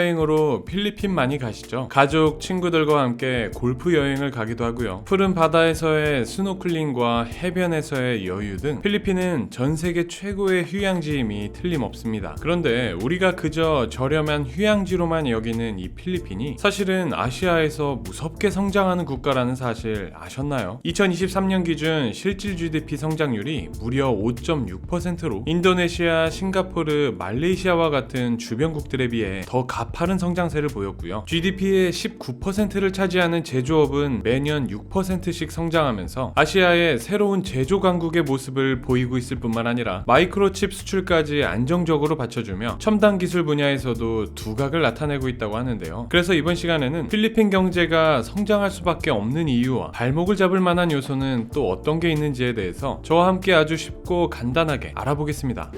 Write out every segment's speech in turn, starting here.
여행으로 필리핀 많이 가시죠? 가족, 친구들과 함께 골프 여행을 가기도 하고요. 푸른 바다에서의 스노클링과 해변에서의 여유 등 필리핀은 전 세계 최고의 휴양지임이 틀림없습니다. 그런데 우리가 그저 저렴한 휴양지로만 여기는 이 필리핀이 사실은 아시아에서 무섭게 성장하는 국가라는 사실 아셨나요? 2023년 기준 실질 GDP 성장률이 무려 5.6%로 인도네시아, 싱가포르, 말레이시아와 같은 주변국들에 비해 더 가파른 성장세를 보였고요. GDP의 19%를 차지하는 제조업은 매년 6%씩 성장하면서 아시아의 새로운 제조 강국의 모습을 보이고 있을 뿐만 아니라 마이크로칩 수출까지 안정적으로 받쳐주며 첨단 기술 분야에서도 두각을 나타내고 있다고 하는데요. 그래서 이번 시간에는 필리핀 경제가 성장할 수밖에 없는 이유와 발목을 잡을 만한 요소는 또 어떤 게 있는지에 대해서 저와 함께 아주 쉽고 간단하게 알아보겠습니다.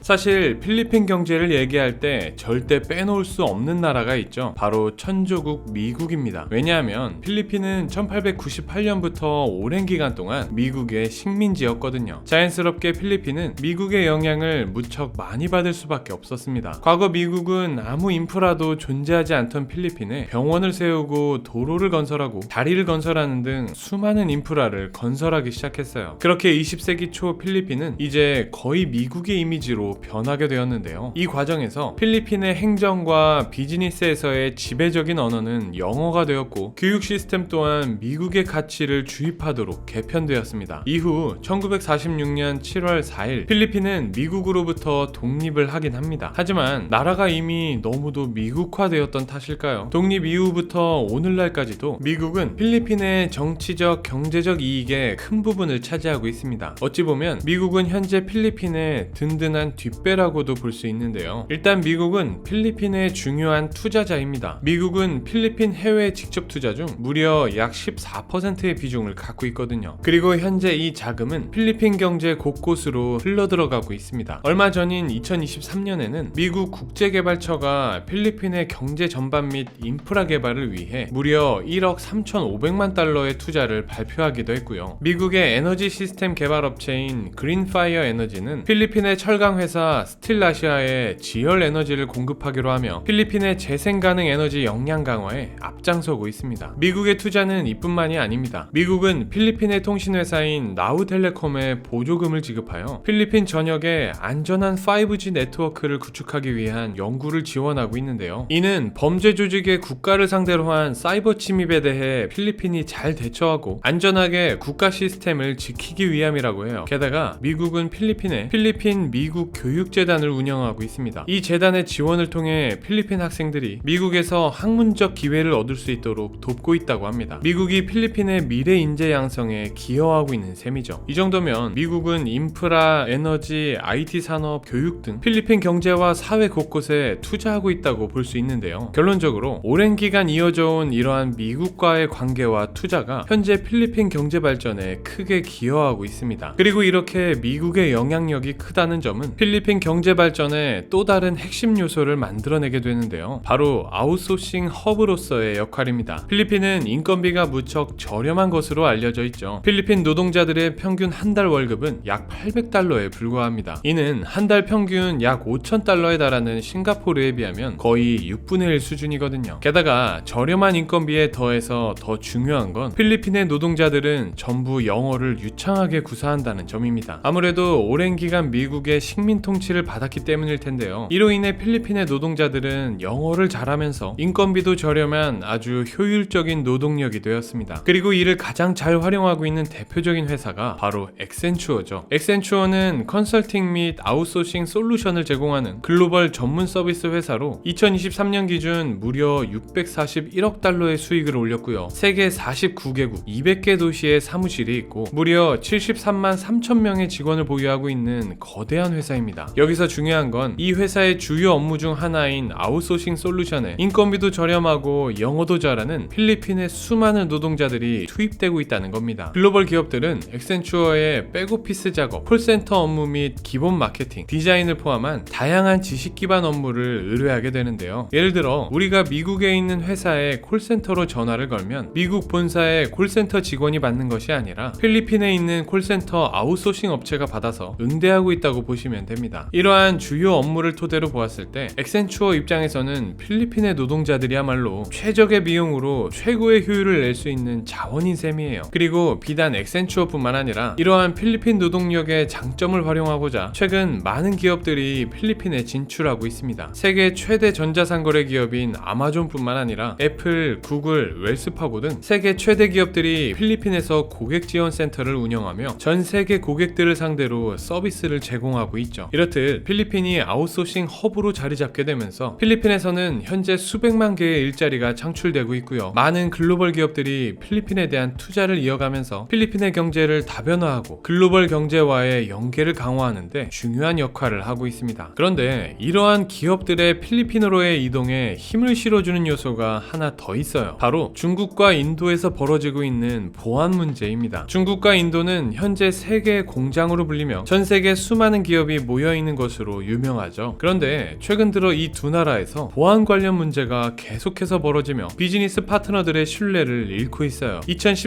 사실 필리핀 경제를 얘기할 때 절대 빼놓을 수 없는 나라가 있죠. 바로 천조국 미국입니다. 왜냐하면 필리핀은 1898년부터 오랜 기간 동안 미국의 식민지였거든요. 자연스럽게 필리핀은 미국의 영향을 무척 많이 받을 수밖에 없었습니다. 과거 미국은 아무 인프라도 존재하지 않던 필리핀에 병원을 세우고 도로를 건설하고 다리를 건설하는 등 수많은 인프라를 건설하기 시작했어요. 그렇게 20세기 초 필리핀은 이제 거의 미국의 이미지로 변하게 되었는데요. 이 과정에서 필리핀의 행정과 비즈니스에서의 지배적인 언어는 영어가 되었고 교육 시스템 또한 미국의 가치를 주입하도록 개편되었습니다. 이후 1946년 7월 4일 필리핀은 미국으로부터 독립을 하긴 합니다. 하지만 나라가 이미 너무도 미국화되었던 탓일까요? 독립 이후부터 오늘날까지도 미국은 필리핀의 정치적, 경제적 이익의 큰 부분을 차지하고 있습니다. 어찌 보면 미국은 현재 필리핀의 든든한 뒷배라고도 볼 수 있는데요. 일단 미국은 필리핀의 중요한 투자자입니다. 미국은 필리핀 해외 직접 투자 중 무려 약 14%의 비중을 갖고 있거든요. 그리고 현재 이 자금은 필리핀 경제 곳곳으로 흘러들어가고 있습니다. 얼마 전인 2023년에는 미국 국제개발처가 필리핀의 경제 전반 및 인프라 개발을 위해 무려 1억 3,500만 달러의 투자를 발표하기도 했고요. 미국의 에너지 시스템 개발 업체인 그린파이어 에너지는 필리핀의 철강 회사 스틸라시아에 지열 에너지를 공급하기로 하며 필리핀의 재생 가능 에너지 역량 강화에 앞장서고 있습니다. 미국의 투자는 이뿐만이 아닙니다. 미국은 필리핀의 통신회사인 나우텔레콤에 보조금을 지급하여 필리핀 전역에 안전한 5G 네트워크를 구축하기 위한 연구를 지원하고 있는데요. 이는 범죄 조직의 국가를 상대로 한 사이버 침입에 대해 필리핀이 잘 대처하고 안전하게 국가 시스템을 지키기 위함이라고 해요. 게다가 미국은 필리핀에 필리핀 미국 교육재단을 운영하고 있습니다. 이 재단의 지원을 통해 필리핀 학생들이 미국에서 학문적 기회를 얻을 수 있도록 돕고 있다고 합니다. 미국이 필리핀의 미래 인재 양성에 기여하고 있는 셈이죠. 이 정도면 미국은 인프라, 에너지, IT 산업, 교육 등 필리핀 경제와 사회 곳곳에 투자하고 있다고 볼 수 있는데요. 결론적으로 오랜 기간 이어져 온 이러한 미국과의 관계와 투자가 현재 필리핀 경제 발전에 크게 기여하고 있습니다. 그리고 이렇게 미국의 영향력이 크다는 점은 필리핀 경제 발전의 또 다른 핵심 요소를 만들어내게 되는데요. 바로 아웃소싱 허브로서의 역할입니다. 필리핀은 인건비가 무척 저렴한 것으로 알려져 있죠. 필리핀 노동자들의 평균 한 달 월급은 약 800달러에 불과합니다. 이는 한 달 평균 약 5,000달러에 달하는 싱가포르에 비하면 거의 6분의 1 수준이거든요. 게다가 저렴한 인건비에 더해서 더 중요한 건 필리핀의 노동자들은 전부 영어를 유창하게 구사한다는 점입니다. 아무래도 오랜 기간 미국의 식민 통치를 받았기 때문일 텐데요. 이로 인해 필리핀의 노동자들은 영어를 잘하면서 인건비도 저렴한 아주 효율적인 노동력이 되었습니다. 그리고 이를 가장 잘 활용하고 있는 대표적인 회사가 바로 엑센추어죠. 엑센추어는 컨설팅 및 아웃소싱 솔루션을 제공하는 글로벌 전문 서비스 회사로 2023년 기준 무려 641억 달러의 수익을 올렸고요. 세계 49개국 200개 도시에 사무실이 있고 무려 73만 3천 명의 직원을 보유하고 있는 거대한 회사입니다. 여기서 중요한 건 이 회사의 주요 업무 중 하나인 아웃소싱 솔루션에 인건비도 저렴하고 영어도 잘하는 필리핀의 수많은 노동자들이 투입되고 있다는 겁니다. 글로벌 기업들은 엑센추어의 백오피스 작업, 콜센터 업무 및 기본 마케팅, 디자인을 포함한 다양한 지식 기반 업무를 의뢰하게 되는데요. 예를 들어 우리가 미국에 있는 회사에 콜센터로 전화를 걸면 미국 본사의 콜센터 직원이 받는 것이 아니라 필리핀에 있는 콜센터 아웃소싱 업체가 받아서 응대하고 있다고 보시면 됩니다. 됩니다. 이러한 주요 업무를 토대로 보았을 때 액센추어 입장에서는 필리핀의 노동자들이야말로 최적의 비용으로 최고의 효율을 낼 수 있는 자원인 셈이에요. 그리고 비단 액센추어뿐만 아니라 이러한 필리핀 노동력의 장점을 활용하고자 최근 많은 기업들이 필리핀에 진출하고 있습니다. 세계 최대 전자상거래 기업인 아마존뿐만 아니라 애플, 구글, 웰스파고 등 세계 최대 기업들이 필리핀에서 고객 지원 센터를 운영하며 전 세계 고객들을 상대로 서비스를 제공하고 있죠. 이렇듯 필리핀이 아웃소싱 허브로 자리 잡게 되면서 필리핀에서는 현재 수백만 개의 일자리가 창출되고 있고요. 많은 글로벌 기업들이 필리핀에 대한 투자를 이어가면서 필리핀의 경제를 다변화하고 글로벌 경제와의 연계를 강화하는 데 중요한 역할을 하고 있습니다. 그런데 이러한 기업들의 필리핀으로의 이동에 힘을 실어주는 요소가 하나 더 있어요. 바로 중국과 인도에서 벌어지고 있는 보안 문제입니다. 중국과 인도는 현재 세계의 공장으로 불리며 전 세계 수많은 기업이 모여있는 것으로 유명하죠. 그런데 최근 들어 이 두 나라에서 보안 관련 문제가 계속해서 벌어지며 비즈니스 파트너들의 신뢰를 잃고 있어요.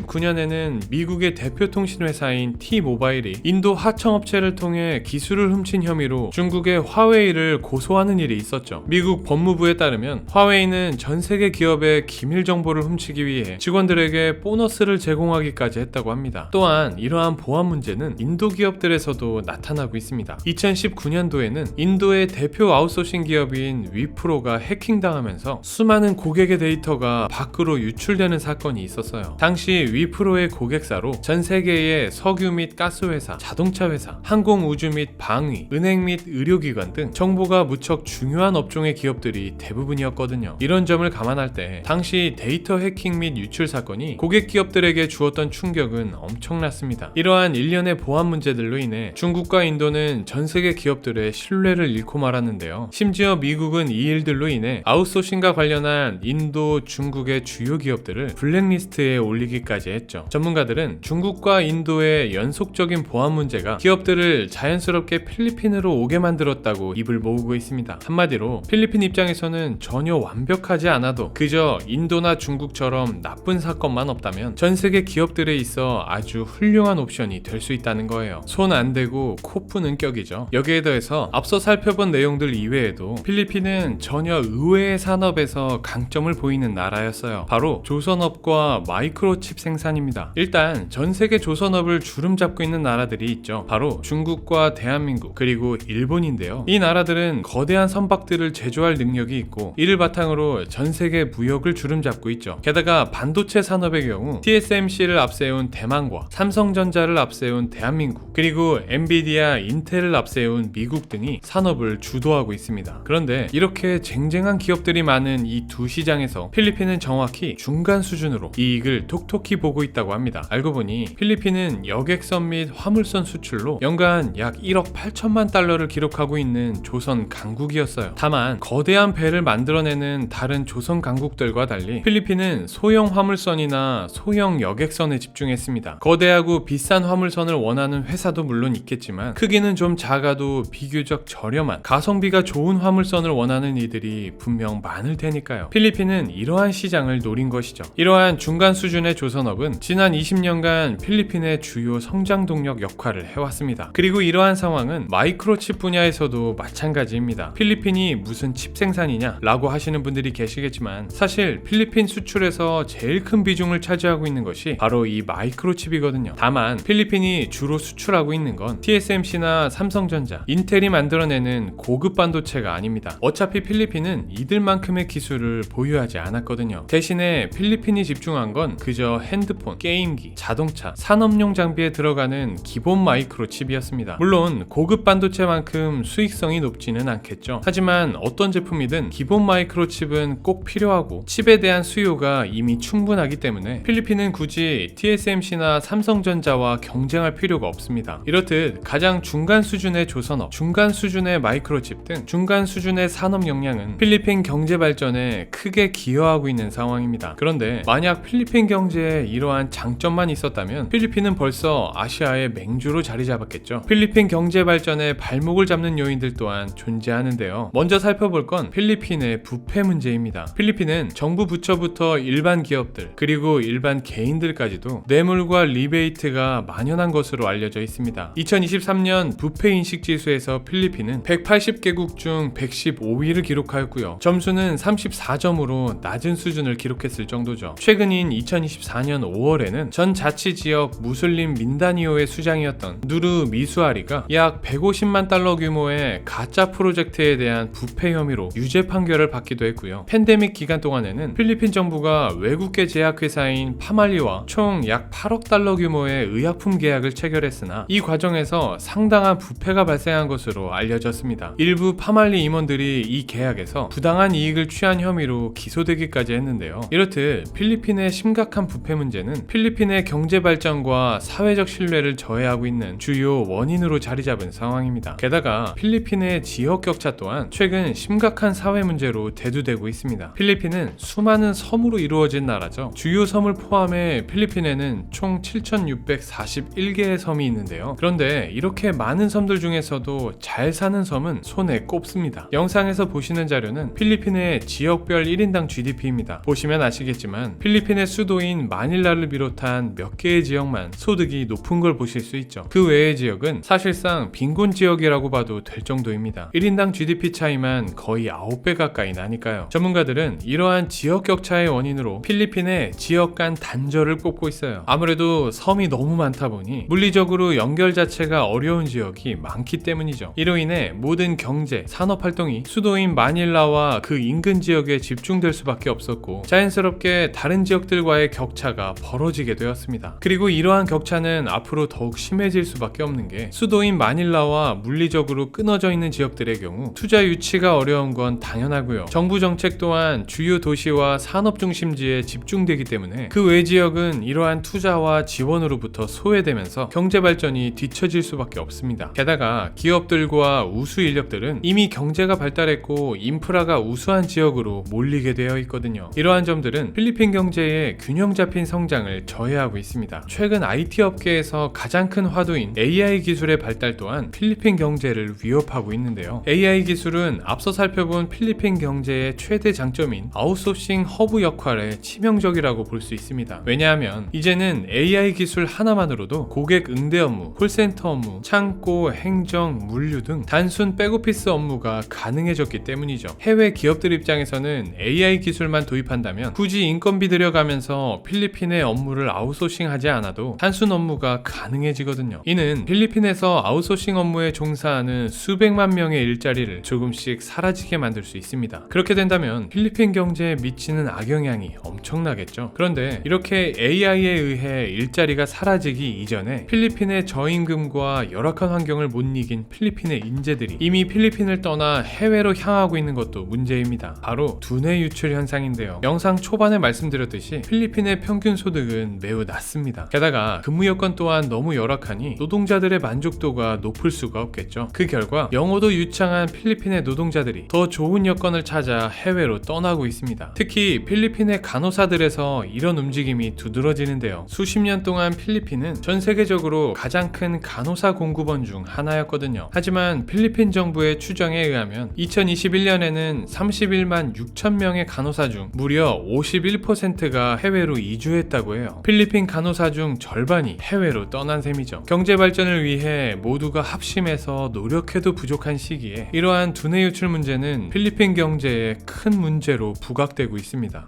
2019년에는 미국의 대표 통신회사인 T-모바일이 인도 하청업체를 통해 기술을 훔친 혐의로 중국의 화웨이를 고소하는 일이 있었죠. 미국 법무부에 따르면 화웨이는 전 세계 기업의 기밀 정보를 훔치기 위해 직원들에게 보너스를 제공하기까지 했다고 합니다. 또한 이러한 보안 문제는 인도 기업들에서도 나타나고 있습니다. 2019년도에는 인도의 대표 아웃소싱 기업인 위프로가 해킹당하면서 수많은 고객의 데이터가 밖으로 유출되는 사건이 있었어요. 당시 위프로의 고객사로 전 세계의 석유 및 가스 회사, 자동차 회사, 항공우주 및 방위, 은행 및 의료기관 등 정보가 무척 중요한 업종의 기업들이 대부분이었거든요. 이런 점을 감안할 때 당시 데이터 해킹 및 유출 사건이 고객 기업들에게 주었던 충격은 엄청났습니다. 이러한 일련의 보안 문제들로 인해 중국과 인도는 전 세계 기업들의 신뢰를 잃고 말았는데요. 심지어 미국은 이 일들로 인해 아웃소싱과 관련한 인도, 중국의 주요 기업들을 블랙리스트에 올리기까지 했죠. 전문가들은 중국과 인도의 연속적인 보안 문제가 기업들을 자연스럽게 필리핀으로 오게 만들었다고 입을 모으고 있습니다. 한마디로 필리핀 입장에서는 전혀 완벽하지 않아도 그저 인도나 중국처럼 나쁜 사건만 없다면 전 세계 기업들에 있어 아주 훌륭한 옵션이 될 수 있다는 거예요. 손 안 대고 코 푸는 격이죠. 여기에 더해서 앞서 살펴본 내용들 이외에도 필리핀은 전혀 의외의 산업에서 강점을 보이는 나라였어요. 바로 조선업과 마이크로칩 생산입니다. 일단 전 세계 조선업을 주름 잡고 있는 나라들이 있죠. 바로 중국과 대한민국 그리고 일본인데요. 이 나라들은 거대한 선박들을 제조할 능력이 있고 이를 바탕으로 전 세계 무역을 주름 잡고 있죠. 게다가 반도체 산업의 경우 TSMC를 앞세운 대만과 삼성전자를 앞세운 대한민국 그리고 엔비디아, 인텔을 앞세운 미국 등이 산업을 주도하고 있습니다. 그런데 이렇게 쟁쟁한 기업들이 많은 이 두 시장에서 필리핀은 정확히 중간 수준으로 이익을 톡톡히 보고 있다고 합니다. 알고 보니 필리핀은 여객선 및 화물선 수출로 연간 약 1억 8천만 달러를 기록하고 있는 조선 강국이었어요. 다만 거대한 배를 만들어내는 다른 조선 강국들과 달리 필리핀은 소형 화물선이나 소형 여객선에 집중했습니다. 거대하고 비싼 화물선을 원하는 회사도 물론 있겠지만 크기는 좀 작아도 비교적 저렴한 가성비가 좋은 화물선을 원하는 이들이 분명 많을 테니까요. 필리핀은 이러한 시장을 노린 것이죠. 이러한 중간 수준의 조선업은 지난 20년간 필리핀의 주요 성장 동력 역할을 해왔습니다. 그리고 이러한 상황은 마이크로칩 분야에서도 마찬가지입니다. 필리핀이 무슨 칩 생산이냐 라고 하시는 분들이 계시겠지만 사실 필리핀 수출에서 제일 큰 비중을 차지하고 있는 것이 바로 이 마이크로칩이거든요. 다만 필리핀이 주로 수출하고 있는 건 TSMC나 삼성전자, 인텔이 만들어내는 고급 반도체가 아닙니다. 어차피 필리핀은 이들만큼의 기술을 보유하지 않았거든요. 대신에 필리핀이 집중한 건 그저 핸드폰, 게임기, 자동차, 산업용 장비에 들어가는 기본 마이크로칩이었습니다. 물론 고급 반도체만큼 수익성이 높지는 않겠죠. 하지만 어떤 제품이든 기본 마이크로칩은 꼭 필요하고 칩에 대한 수요가 이미 충분하기 때문에 필리핀은 굳이 TSMC나 삼성전자와 경쟁할 필요가 없습니다. 이렇듯 가장 중간 수준의 조선업, 중간 수준의 마이크로칩 등 중간 수준의 산업 역량은 필리핀 경제 발전에 크게 기여하고 있는 상황입니다. 그런데 만약 필리핀 경제에 이러한 장점만 있었다면 필리핀은 벌써 아시아의 맹주로 자리 잡았겠죠. 필리핀 경제 발전에 발목을 잡는 요인들 또한 존재하는데요. 먼저 살펴볼 건 필리핀의 부패 문제입니다. 필리핀은 정부 부처부터 일반 기업들 그리고 일반 개인들까지도 뇌물과 리베이트가 만연한 것으로 알려져 있습니다. 2023년 부패 인식 인식 지수에서 필리핀은 180개국 중 115위를 기록하였고요. 점수는 34점으로 낮은 수준을 기록했을 정도죠. 최근인 2024년 5월에는 전 자치 지역 무슬림 민다니오의 수장이었던 누르 미수아리가 약 150만 달러 규모의 가짜 프로젝트에 대한 부패 혐의로 유죄 판결을 받기도 했고요. 팬데믹 기간 동안에는 필리핀 정부가 외국계 제약회사인 파말리와 총 약 8억 달러 규모의 의약품 계약을 체결했으나 이 과정에서 상당한 부패가 발생한 것으로 알려졌습니다. 일부 파말리 임원들이 이 계약에서 부당한 이익을 취한 혐의로 기소되기까지 했는데요. 이렇듯 필리핀의 심각한 부패 문제는 필리핀의 경제 발전과 사회적 신뢰를 저해하고 있는 주요 원인으로 자리 잡은 상황입니다. 게다가 필리핀의 지역 격차 또한 최근 심각한 사회 문제로 대두되고 있습니다. 필리핀은 수많은 섬으로 이루어진 나라죠. 주요 섬을 포함해 필리핀에는 총 7,641개의 섬이 있는데요. 그런데 이렇게 많은 섬들 중에서도 잘 사는 섬은 손에 꼽습니다. 영상에서 보시는 자료는 필리핀의 지역별 1인당 GDP입니다. 보시면 아시겠지만 필리핀의 수도인 마닐라를 비롯한 몇 개의 지역만 소득이 높은 걸 보실 수 있죠. 그 외의 지역은 사실상 빈곤 지역이라고 봐도 될 정도입니다. 1인당 GDP 차이만 거의 9배 가까이 나니까요. 전문가들은 이러한 지역 격차의 원인으로 필리핀의 지역 간 단절을 꼽고 있어요. 아무래도 섬이 너무 많다 보니 물리적으로 연결 자체가 어려운 지역이 많기 때문이죠. 이로 인해 모든 경제, 산업 활동이 수도인 마닐라와 그 인근 지역에 집중될 수밖에 없었고 자연스럽게 다른 지역들과의 격차가 벌어지게 되었습니다. 그리고 이러한 격차는 앞으로 더욱 심해질 수밖에 없는 게 수도인 마닐라와 물리적으로 끊어져 있는 지역들의 경우 투자 유치가 어려운 건 당연하고요. 정부 정책 또한 주요 도시와 산업 중심지에 집중되기 때문에 그 외 지역은 이러한 투자와 지원으로부터 소외되면서 경제 발전이 뒤처질 수밖에 없습니다. 게다가 기업들과 우수 인력들은 이미 경제가 발달했고 인프라가 우수한 지역으로 몰리게 되어 있거든요. 이러한 점들은 필리핀 경제의 균형 잡힌 성장을 저해하고 있습니다. 최근 IT 업계에서 가장 큰 화두인 AI 기술의 발달 또한 필리핀 경제를 위협하고 있는데요. AI 기술은 앞서 살펴본 필리핀 경제의 최대 장점인 아웃소싱 허브 역할에 치명적이라고 볼 수 있습니다. 왜냐하면 이제는 AI 기술 하나만으로도 고객 응대 업무, 콜센터 업무, 창고, 행정, 물류 등 단순 백오피스 업무가 가능해졌기 때문이죠. 해외 기업들 입장에서는 AI 기술만 도입한다면 굳이 인건비 들여가면서 필리핀의 업무를 아웃소싱하지 않아도 단순 업무가 가능해지거든요. 이는 필리핀에서 아웃소싱 업무에 종사하는 수백만 명의 일자리를 조금씩 사라지게 만들 수 있습니다. 그렇게 된다면 필리핀 경제에 미치는 악영향이 엄청나겠죠. 그런데 이렇게 AI에 의해 일자리가 사라지기 이전에 필리핀의 저임금과 열악한 환경을 못 이긴 필리핀의 인재들이 이미 필리핀을 떠나 해외로 향하고 있는 것도 문제입니다. 바로 두뇌 유출 현상인데요. 영상 초반에 말씀드렸듯이 필리핀의 평균 소득은 매우 낮습니다. 게다가 근무 여건 또한 너무 열악하니 노동자들의 만족도가 높을 수가 없겠죠. 그 결과 영어도 유창한 필리핀의 노동자들이 더 좋은 여건을 찾아 해외로 떠나고 있습니다. 특히 필리핀의 간호사들에서 이런 움직임이 두드러지는데요. 수십 년 동안 필리핀은 전 세계적으로 가장 큰 간호사 공급원 중 하나였거든요. 하지만 필리핀 정부의 추정에 의하면 2021년에는 31만 6천 명의 간호사 중 무려 51%가 해외로 이주했다고 해요. 필리핀 간호사 중 절반이 해외로 떠난 셈이죠. 경제 발전을 위해 모두가 합심해서 노력해도 부족한 시기에 이러한 두뇌 유출 문제는 필리핀 경제에 큰 문제로 부각되고 있습니다.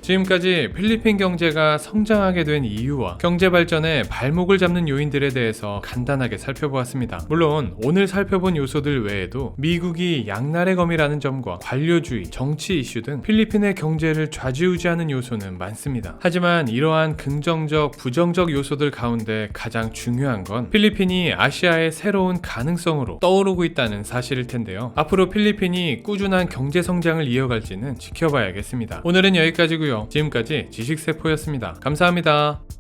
지금까지 필리핀 경제가 성장하게 된 이유와 경제 발전에 발목을 잡는 요인들에 대해서 간단하게 살펴보았습니다. 물론 오늘 살펴본 요소들 외에도 미국이 양날의 검이라는 점과 관료주의, 정치 이슈 등 필리핀의 경제를 좌지우지하는 요소는 많습니다. 하지만 이러한 긍정적, 부정적 요소들 가운데 가장 중요한 건 필리핀이 아시아의 새로운 가능성으로 떠오르고 있다는 사실일 텐데요. 앞으로 필리핀이 꾸준한 경제 성장을 이어갈지는 지켜봐야겠습니다. 오늘은 여기까지고요. 지금까지 지식세포였습니다. 감사합니다.